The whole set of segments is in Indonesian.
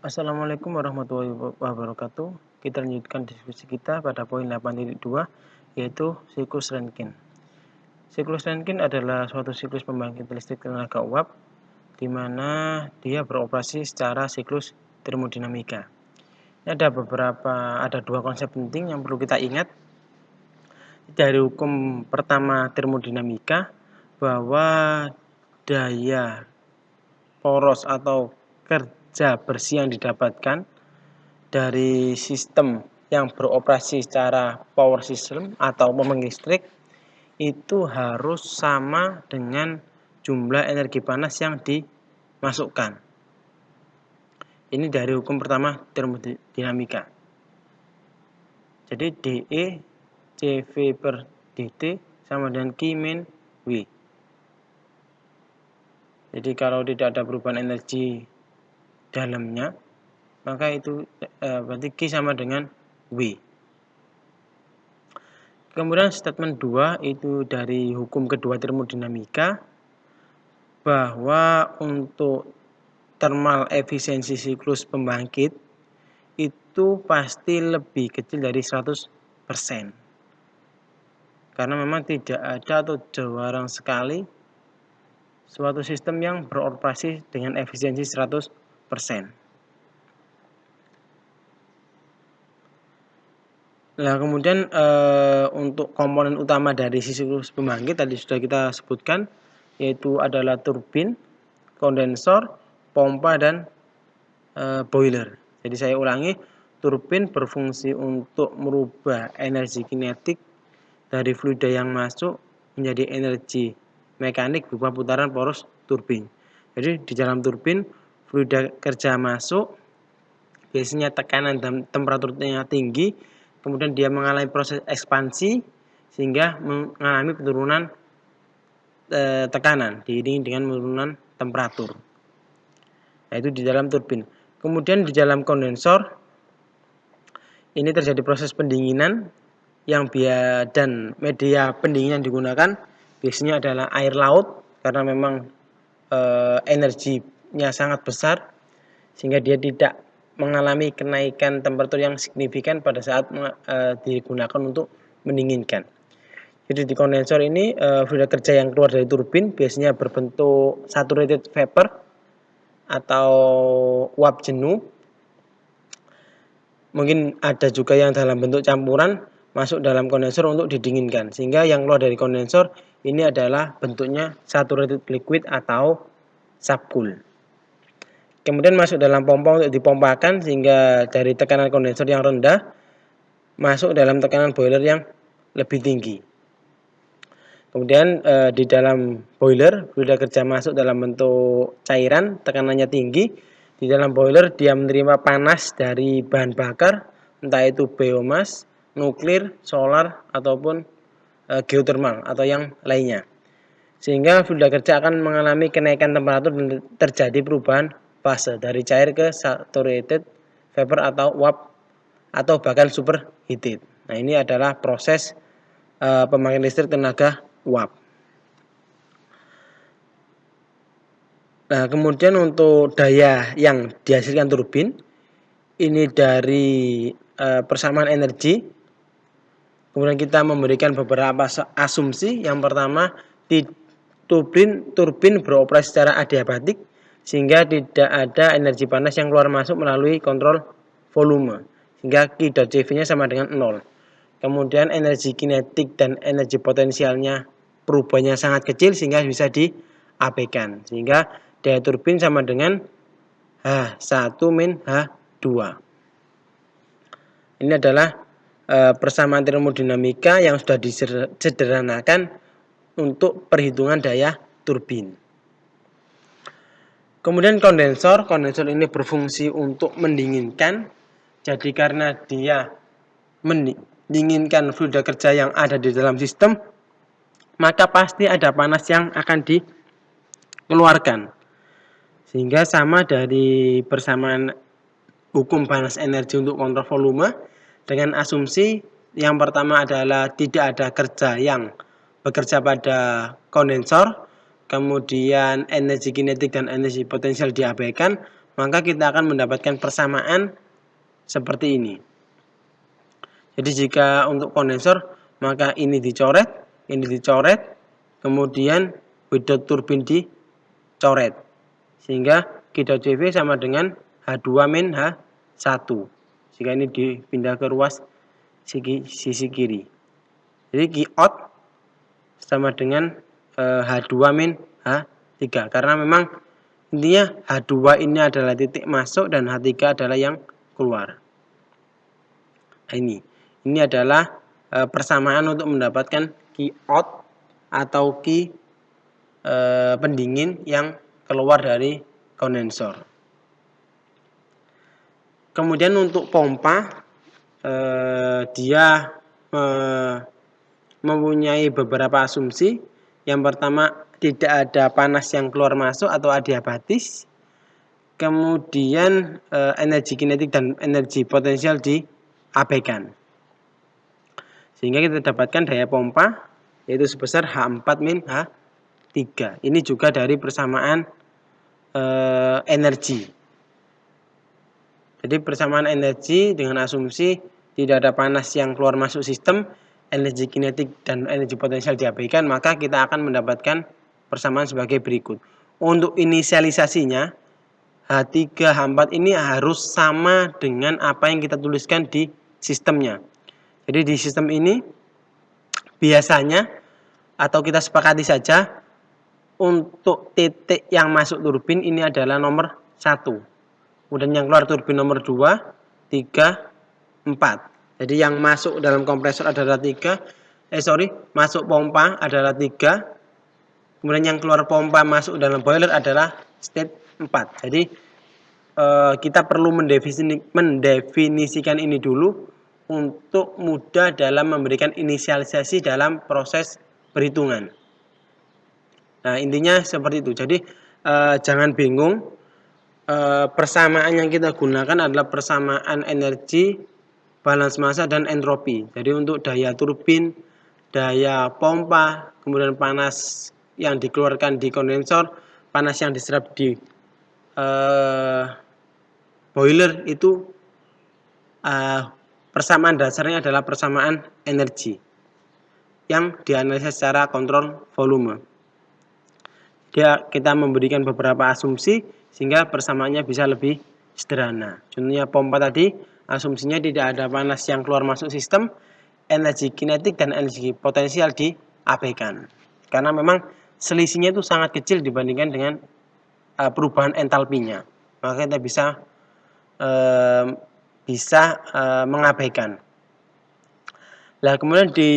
Assalamualaikum warahmatullahi wabarakatuh. Kita lanjutkan diskusi kita pada poin 8.2, yaitu siklus Rankine. Siklus Rankine adalah suatu siklus pembangkit listrik tenaga uap di mana dia beroperasi secara siklus termodinamika. Ini ada dua konsep penting yang perlu kita ingat. Dari hukum pertama termodinamika, bahwa daya poros atau kerja bersih yang didapatkan dari sistem yang beroperasi secara power system atau pembangkit listrik itu harus sama dengan jumlah energi panas yang dimasukkan. Ini dari hukum pertama termodinamika. Jadi DE CV per DT sama dengan Q min W. Jadi kalau tidak ada perubahan energi dalamnya, maka itu berarti Q sama dengan W. Kemudian statement 2 itu dari hukum kedua termodinamika, bahwa untuk thermal efisiensi siklus pembangkit itu pasti lebih kecil dari 100%. Karena memang tidak ada atau jarang sekali suatu sistem yang beroperasi dengan efisiensi 100%. Nah, kemudian untuk komponen utama dari siklus pembangkit tadi sudah kita sebutkan, yaitu adalah turbin, kondensor, pompa, dan boiler. Jadi saya ulangi, turbin berfungsi untuk merubah energi kinetik dari fluida yang masuk menjadi energi mekanik berupa putaran poros turbin. Jadi di dalam turbin fluida kerja masuk, biasanya tekanan dan temperaturnya tinggi, kemudian dia mengalami proses ekspansi sehingga mengalami penurunan tekanan diiringi dengan penurunan temperatur. Nah, itu di dalam turbin. Kemudian di dalam kondensor ini terjadi proses pendinginan dan media pendingin yang digunakan biasanya adalah air laut karena memang energinya sangat besar sehingga dia tidak mengalami kenaikan temperatur yang signifikan pada saat digunakan untuk mendinginkan. Jadi di kondensor ini fluida kerja yang keluar dari turbin biasanya berbentuk saturated vapor atau uap jenuh. Mungkin ada juga yang dalam bentuk campuran masuk dalam kondensor untuk didinginkan, sehingga yang keluar dari kondensor ini adalah bentuknya saturated liquid atau subcool. Kemudian masuk dalam pompa untuk dipompakan sehingga dari tekanan kondensor yang rendah masuk dalam tekanan boiler yang lebih tinggi. Kemudian di dalam boiler fluida kerja masuk dalam bentuk cairan, tekanannya tinggi. Di dalam boiler dia menerima panas dari bahan bakar, entah itu biomas, nuklir, solar, ataupun geothermal atau yang lainnya. Sehingga fluida kerja akan mengalami kenaikan temperatur dan terjadi perubahan fase dari cair ke saturated vapor atau uap atau bahkan superheated. Nah, ini adalah proses pembangkit listrik tenaga uap. Nah, kemudian untuk daya yang dihasilkan turbin ini dari persamaan energi. Kemudian kita memberikan beberapa asumsi. Yang pertama, turbin beroperasi secara adiabatik sehingga tidak ada energi panas yang keluar masuk melalui kontrol volume sehingga Q dan CV-nya sama dengan 0. Kemudian energi kinetik dan energi potensialnya perubahannya sangat kecil sehingga bisa diabaikan. Sehingga daya turbin sama dengan H1 min H2. Ini adalah persamaan termodinamika yang sudah disederhanakan untuk perhitungan daya turbin. Kemudian kondensor ini berfungsi untuk mendinginkan. Jadi karena dia mendinginkan fluida kerja yang ada di dalam sistem, maka pasti ada panas yang akan dikeluarkan. Sehingga sama dari persamaan hukum panas energi untuk kontrol volume dengan asumsi yang pertama adalah tidak ada kerja yang bekerja pada kondensor, kemudian energi kinetik dan energi potensial diabaikan, maka kita akan mendapatkan persamaan seperti ini. Jadi jika untuk kondensor, maka ini dicoret, kemudian W turbin dicoret. Sehingga Q.CV sama dengan H2 min H1. Jika ini dipindah ke ruas sisi kiri. Jadi Q-out sama dengan H2 min H3. Karena memang intinya H2 ini adalah titik masuk dan H3 adalah yang keluar. Nah, ini adalah persamaan untuk mendapatkan Q-out atau Q pendingin yang keluar dari kondensor. Kemudian untuk pompa, dia mempunyai beberapa asumsi. Yang pertama, tidak ada panas yang keluar masuk atau adiabatis. Kemudian energi kinetik dan energi potensial diabaikan. Sehingga kita dapatkan daya pompa yaitu sebesar H4 min H3. Ini juga dari persamaan energi. Jadi persamaan energi dengan asumsi tidak ada panas yang keluar masuk sistem, energi kinetik dan energi potensial diabaikan, maka kita akan mendapatkan persamaan sebagai berikut. Untuk inisialisasinya, H3, H4 ini harus sama dengan apa yang kita tuliskan di sistemnya. Jadi di sistem ini biasanya atau kita sepakati saja untuk titik yang masuk turbin ini adalah nomor 1. Kemudian yang keluar turbin nomor 2, 3, 4. Jadi yang masuk dalam kompresor adalah masuk pompa adalah 3. Kemudian yang keluar pompa masuk dalam boiler adalah state 4. Jadi kita perlu mendefinisikan ini dulu untuk mudah dalam memberikan inisialisasi dalam proses perhitungan. Nah, intinya seperti itu. Jadi jangan bingung. Persamaan yang kita gunakan adalah persamaan energi, balance massa, dan entropi. Jadi untuk daya turbin, daya pompa, kemudian panas yang dikeluarkan di kondensor, panas yang diserap di boiler itu persamaan dasarnya adalah persamaan energi yang dianalisis secara kontrol volume. Kita memberikan beberapa asumsi sehingga persamaannya bisa lebih sederhana. Contohnya pompa tadi, asumsinya tidak ada panas yang keluar masuk sistem, energi kinetik dan energi potensial diabaikan. Karena memang selisihnya itu sangat kecil dibandingkan dengan perubahan entalpinya. Maka kita bisa mengabaikan. Nah, kemudian di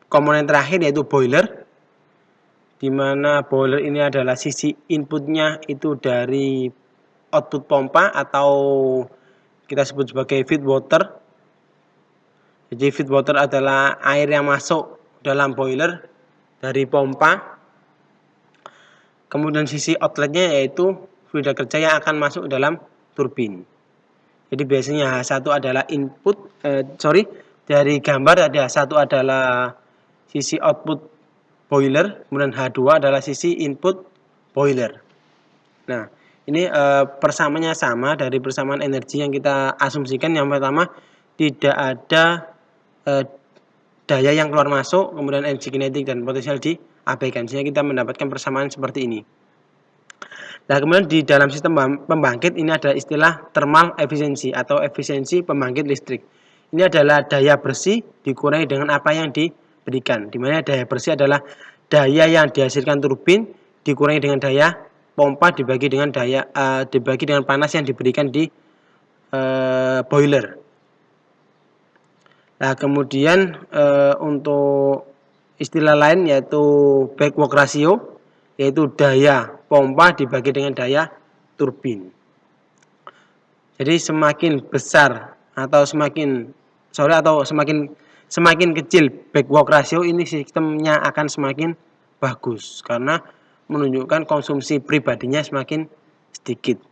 komponen terakhir yaitu boiler, di mana boiler ini adalah sisi inputnya itu dari output pompa atau kita sebut sebagai feed water. Jadi feed water adalah air yang masuk dalam boiler dari pompa. Kemudian sisi outletnya yaitu fluida kerja yang akan masuk dalam turbin. Jadi biasanya H1 adalah dari gambar ada H1 adalah sisi output boiler, kemudian H2 adalah sisi input boiler. Nah, ini persamaannya sama dari persamaan energi yang kita asumsikan. Yang pertama, tidak ada daya yang keluar masuk, kemudian energi kinetik dan potensial diabaikan. Sehingga kita mendapatkan persamaan seperti ini. Nah, kemudian di dalam sistem pembangkit ini ada istilah thermal efisiensi atau efisiensi pembangkit listrik. Ini adalah daya bersih dikurangi dengan apa yang diberikan, di mana daya bersih adalah daya yang dihasilkan turbin dikurangi dengan daya pompa dibagi dengan panas yang diberikan di boiler. Nah, kemudian untuk istilah lain yaitu backwork ratio, yaitu daya pompa dibagi dengan daya turbin. Jadi semakin besar atau semakin kecil backwork ratio, ini sistemnya akan semakin bagus karena menunjukkan konsumsi pribadinya semakin sedikit.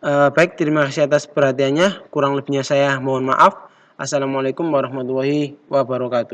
Baik, terima kasih atas perhatiannya. Kurang lebihnya saya mohon maaf. Assalamualaikum warahmatullahi wabarakatuh.